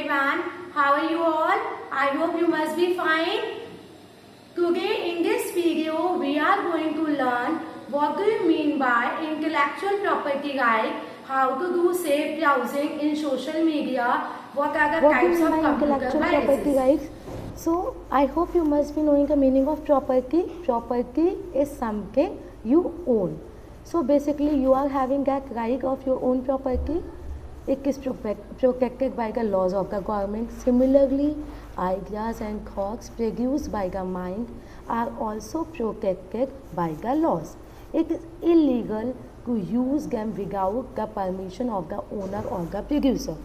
everyone. How are you all? I hope you must be fine. Today in this video we are going to learn what do you mean by intellectual property right, how to do safe browsing in social media, what are the types of computer viruses. So I hope you must be knowing the meaning of property. Property is something you own. So basically you are having that right of your own property. It is protected by the laws of the government. Similarly, ideas and thoughts produced by the mind are also protected by the laws. It is illegal to use them without the permission of the owner or the producer.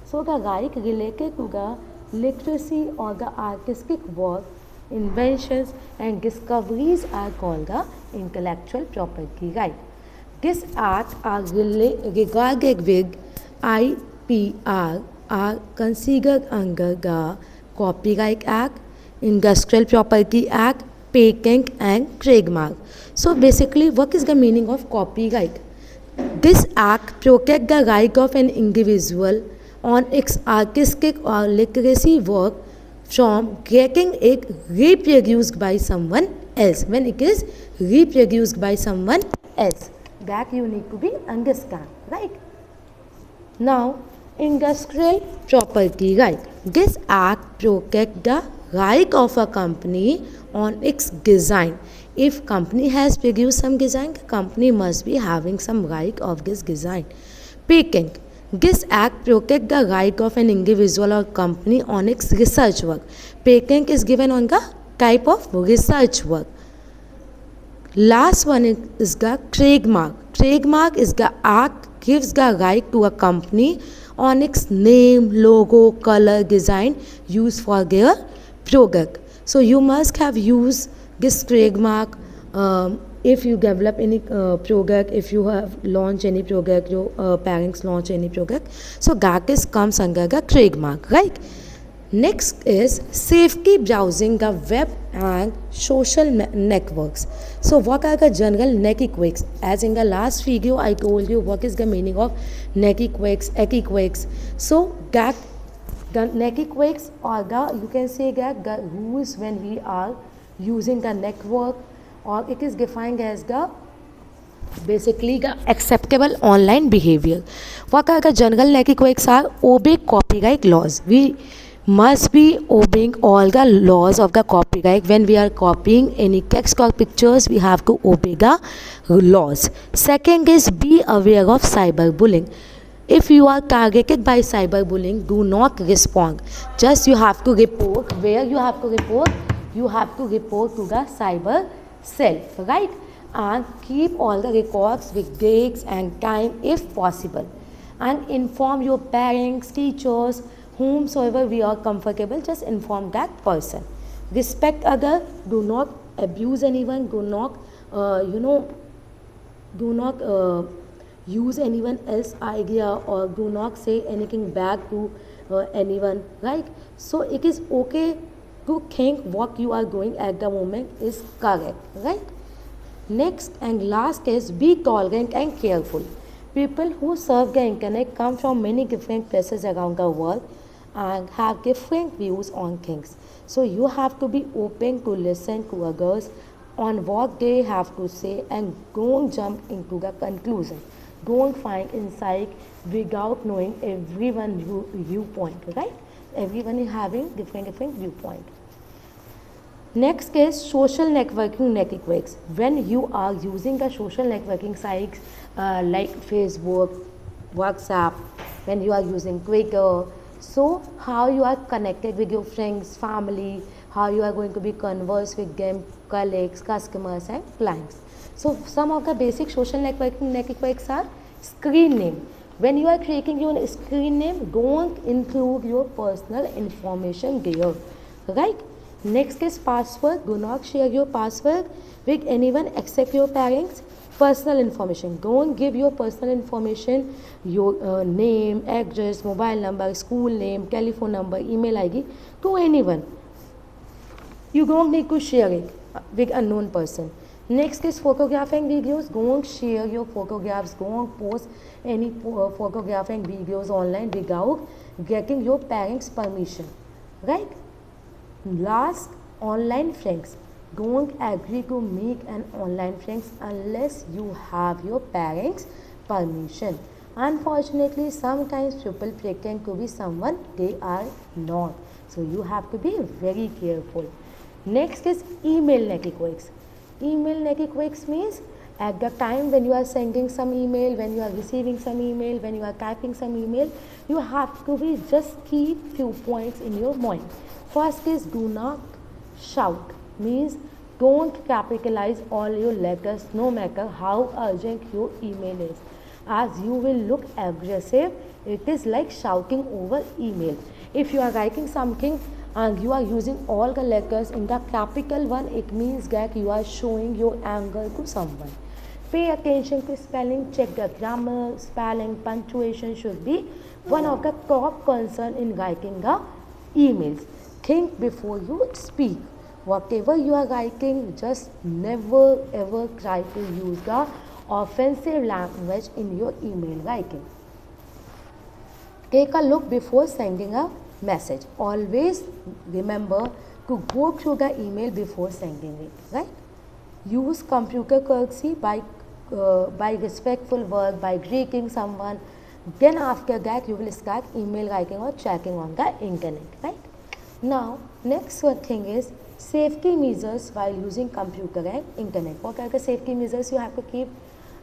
So the right related to the literacy or the artistic work, inventions and discoveries are called the intellectual property right. These acts are regarded with IPR are considered under the Copyright Act, Industrial Property Act, Patent and Trademark. So basically what is the meaning of copyright? This act protects the right of an individual on its artistic or literary work from getting it reproduced by someone else. When it is reproduced by someone else, that you need to be understand, right? Now, industrial property right. This act protects the right of a company on its design. If company has produced some design, the company must be having some right of this design. Patent. This act protects the right of an individual or company on its research work. Patent is given on the type of research work. Last one is the trademark. Trademark is the act gives the right to a company on its name, logo, color, design used for their product. So you must have used this trademark if you develop any product, if you have launched any product, your parents launch any product. So that comes under the trademark, right? Next is safety browsing the web and social networks. So what are the general networks? As in the last video I told you what is the meaning of networks, equiquakes. So that the networks or the you can say that the rules when we are using the network, or it is defined as the basically the acceptable online behavior. What are the general networks are? Obey copyright laws. We must be obeying all the laws of the copyright. When we are copying any text or pictures, we have to obey the laws. Second is be aware of cyberbullying. If you are targeted by cyberbullying, do not respond. Just you have to report. Where you have to report? You have to report to the cyber cell, right? And keep all the records with dates and time if possible. And inform your parents, teachers, whomsoever we are comfortable, just inform that person. Respect others, do not abuse anyone, do not use anyone else's idea, or do not say anything bad to anyone, right? So it is okay to think what you are doing at the moment is correct, right? Next and last is be tolerant and careful. People who serve the internet come from many different places around the world and have different views on things. So you have to be open to listen to others on what they have to say and don't jump into the conclusion. Don't find insight without knowing everyone's viewpoint, right? Everyone is having different viewpoint. Next is social networking networks. When you are using the social networking sites like Facebook, WhatsApp, when you are using Twitter, so how you are connected with your friends, family, how you are going to be converse with them, colleagues, customers and clients. So some of the basic social networking networks are screen name. When you are creating your screen name, don't include your personal information there, right? Next is password. Do not share your password with anyone except your parents. Personal information. Don't give your personal information, your name, address, mobile number, school name, telephone number, email ID to anyone. You don't need to share it with unknown person. Next is photographing videos. Don't share your photographs. Don't post any photographing videos online without getting your parents' permission. Right? Last, online friends. Don't agree to make an online friends unless you have your parents' permission. Unfortunately, sometimes people pretend to be someone they are not. So you have to be very careful. Next is email networks. Email networks means at the time when you are sending some email, when you are receiving some email, when you are typing some email, you have to be just keep few points in your mind. First is do not shout, means don't capitalize all your letters no matter how urgent your email is, as you will look aggressive. It is like shouting over email. If you are writing something and you are using all the letters in the capital one, it means that you are showing your anger to someone. Pay attention to spelling, check the grammar, spelling, punctuation should be one of the top concern in writing the emails. Think before you speak. Whatever you are writing, just never ever try to use the offensive language in your email writing. Take a look before sending a message. Always remember to go through the email before sending it, right? Use computer courtesy by respectful word, by greeting someone. Then after that you will start email writing or checking on the internet, right? Now next thing is safety measures while using computer and internet. What are the safety measures you have to keep?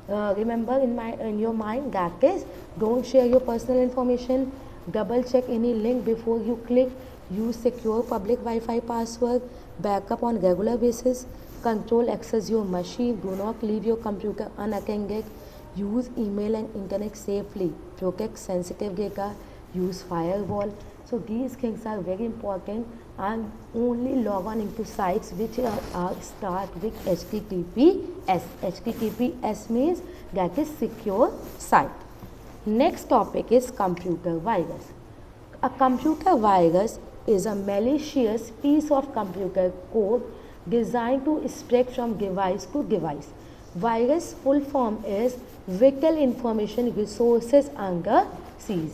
Remember in your mind, that is, don't share your personal information, double check any link before you click, use secure public Wi-Fi password, backup on regular basis, control access your machine, do not leave your computer unattended, use email and internet safely, protect sensitive data, use firewall. So these things are very important, and only log on into sites which are start with HTTPS. HTTPS means that is secure site. Next topic is computer virus. A computer virus is a malicious piece of computer code designed to spread from device to device. Virus full form is Vital Information Resources Under Siege.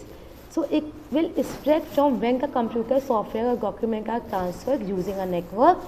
So it will spread from when the computer software or document are transferred using a network,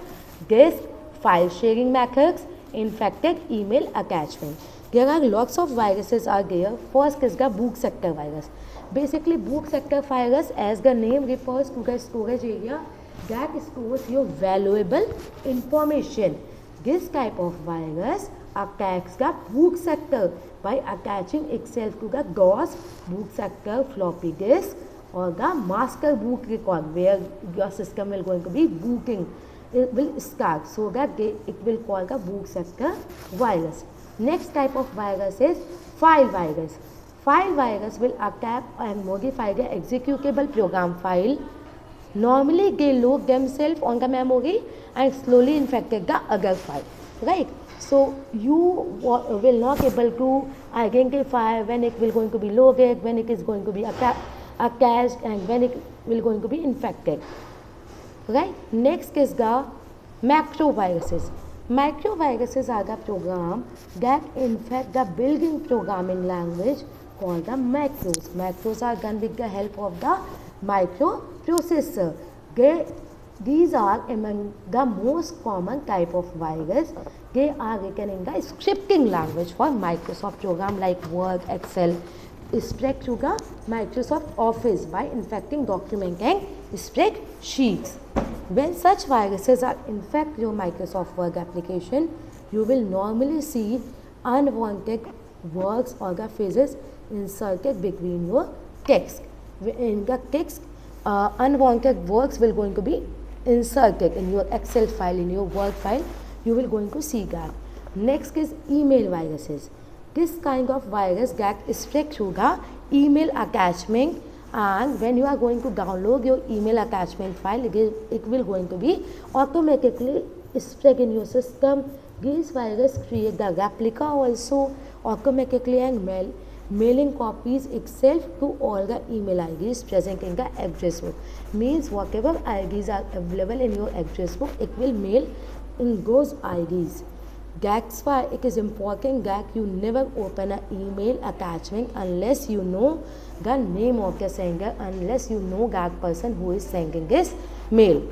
disk, file sharing methods, infected email attachment. There are lots of viruses are there. First is the boot sector virus. Basically boot sector virus, as the name refers to the storage area that stores your valuable information. This type of virus attacks the boot sector by attaching itself to the DOS, boot sector, floppy disk, or the master boot record where your system will going to be booting. It will start, so that it will call the boot sector virus. Next type of virus is file virus. File virus will attack and modify the executable program file. Normally they load themselves on the memory and slowly infected the other file, right? So you will not able to identify when it will going to be loaded, when it is going to be attached, and when it will going to be infected, right? Next is the macroviruses. Macroviruses are the program that infect the built-in programming language called the macros. Macros are done with the help of the microprocessor. These are among the most common type of virus. They are written in the scripting language for Microsoft program like Word, Excel, spread to the Microsoft Office by infecting document and spreadsheets. When such viruses are infect your Microsoft Word application, you will normally see unwanted words or the phrases inserted between your text. In the text, unwanted words will going to be inserted in your Excel file, in your Word file. You will going to see that. Next is email viruses. This kind of virus that spread through the email attachment, and when you are going to download your email attachment file, it will going to be automatically spread in your system. These virus create the replica also automatically and mailing copies itself to all the email IDs present in the address book. Means whatever IDs are available in your address book, it will mail in those IDs. That's why it is important that you never open an email attachment unless you know the name of the sender, unless you know that person who is sending this mail.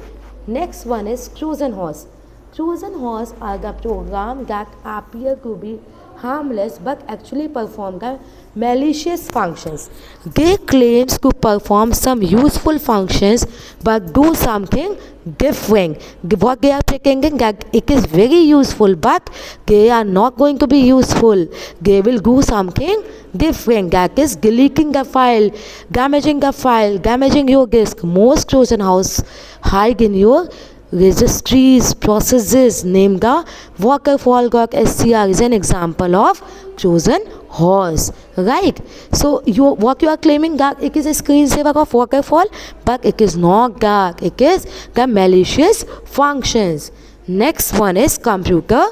Next one is Trojan horse. Trojan horse are the program that appear to be harmless but actually perform the malicious functions. They claims to perform some useful functions but do something different. What they are pretending that it is very useful, but they are not going to be useful. They will do something different, that is deleting the file, damaging your disk. Most Trojan horse hide in your registries, processes. Name the Waterfall SCR is an example of Trojan horse, right? So what you are claiming that it is a screensaver of Waterfall, but it is not that. It is the malicious functions. Next one is computer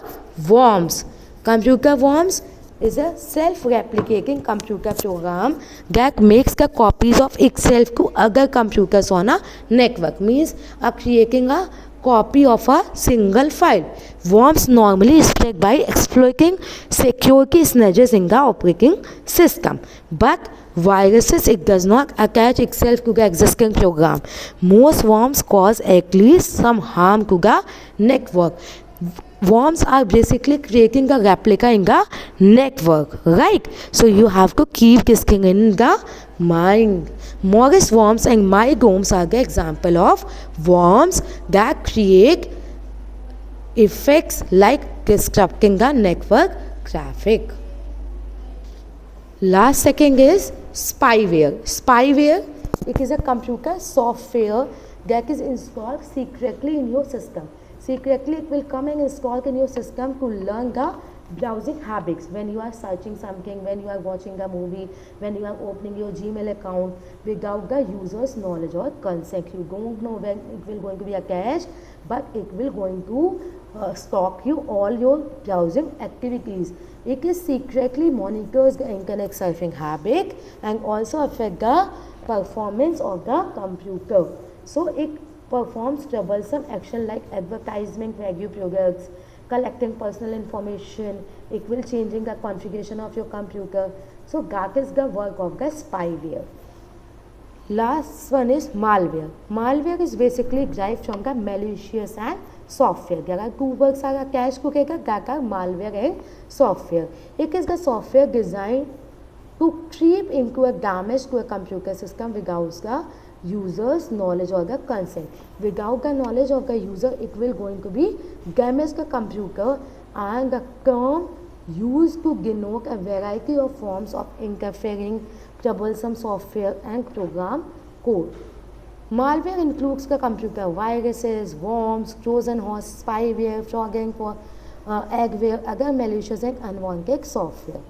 worms. Computer worms is a self-replicating computer program that makes the copies of itself to other computers on a network. Means creating a copy of a single file. Worms normally spread by exploiting security snedges in the operating system. But viruses, it does not attach itself to the existing program. Most worms cause at least some harm to the network. Worms are basically creating a replica in the network, right? So you have to keep this thing in the mind. Morris worms and mygomes are the example of worms that create effects like disrupting the network traffic. Last second is spyware. Spyware, it is a computer software that is installed secretly in your system. Secretly, it will come and install in your system to learn the browsing habits. When you are searching something, when you are watching a movie, when you are opening your Gmail account without the user's knowledge or consent. You don't know when it will going to be a cache, but it will going to stalk you all your browsing activities. It is secretly monitors the internet surfing habit and also affect the performance of the computer. So it performs troublesome action like advertisement value products, collecting personal information. It will changing the configuration of your computer. So that is the work of the spyware. Last one is malware. Malware is basically derived from the malicious and software. There are two words are attached together, that are malware and software. It is the software designed to creep into a damage to a computer system without the user's knowledge or the consent. Without the knowledge of the user, it will going to be damage the computer, and the term used to denote a variety of forms of interfering, troublesome software and program code. Malware includes the computer viruses, worms, Trojan horse, spyware, trojan for adware, other malicious and unwanted software.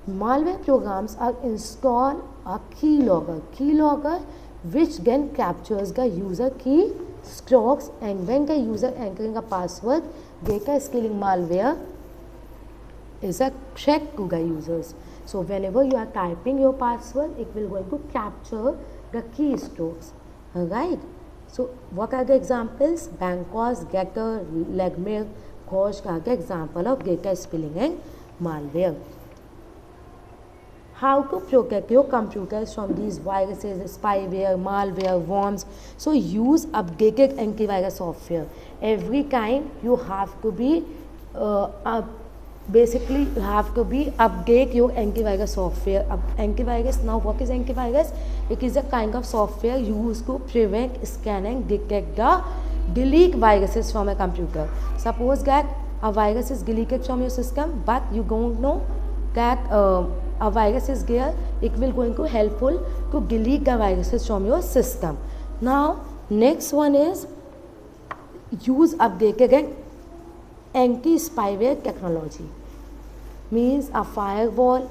Malware programs are installed a keylogger which then captures the user key strokes, and when the user entering a password, data stealing malware is a threat to the users. So whenever you are typing your password, it will going to capture the keystrokes. Alright. So what are the examples? Bancos, Getter, Legmail, Ghosh are the example of data stealing and malware. How to protect your computers from these viruses, spyware, malware, worms? So use updated antivirus software. Every time you have to be basically you have to be update your antivirus software. Antivirus, now what is antivirus? It is a kind of software used to prevent, scan and detect the delete viruses from a computer. Suppose that a virus is deleted from your system, but you don't know that a virus is there, it will going to helpful to delete the viruses from your system. Now next one is use updated and anti-spyware technology. Means a firewall,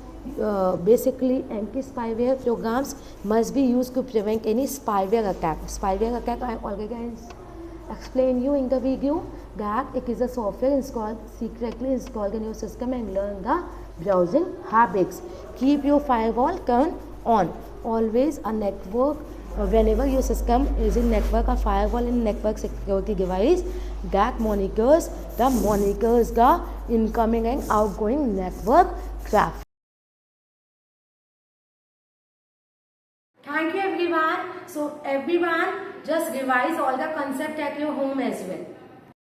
basically anti-spyware programs must be used to prevent any spyware attack. Spyware attack I already explained you in the video that it is a software secretly installed in your system and learn the browsing habits. Keep your firewall turned on. Always a network whenever your system is in network or firewall and network security device, that monitors the incoming and outgoing network traffic. Thank you everyone. So everyone just revise all the concept at your home as well.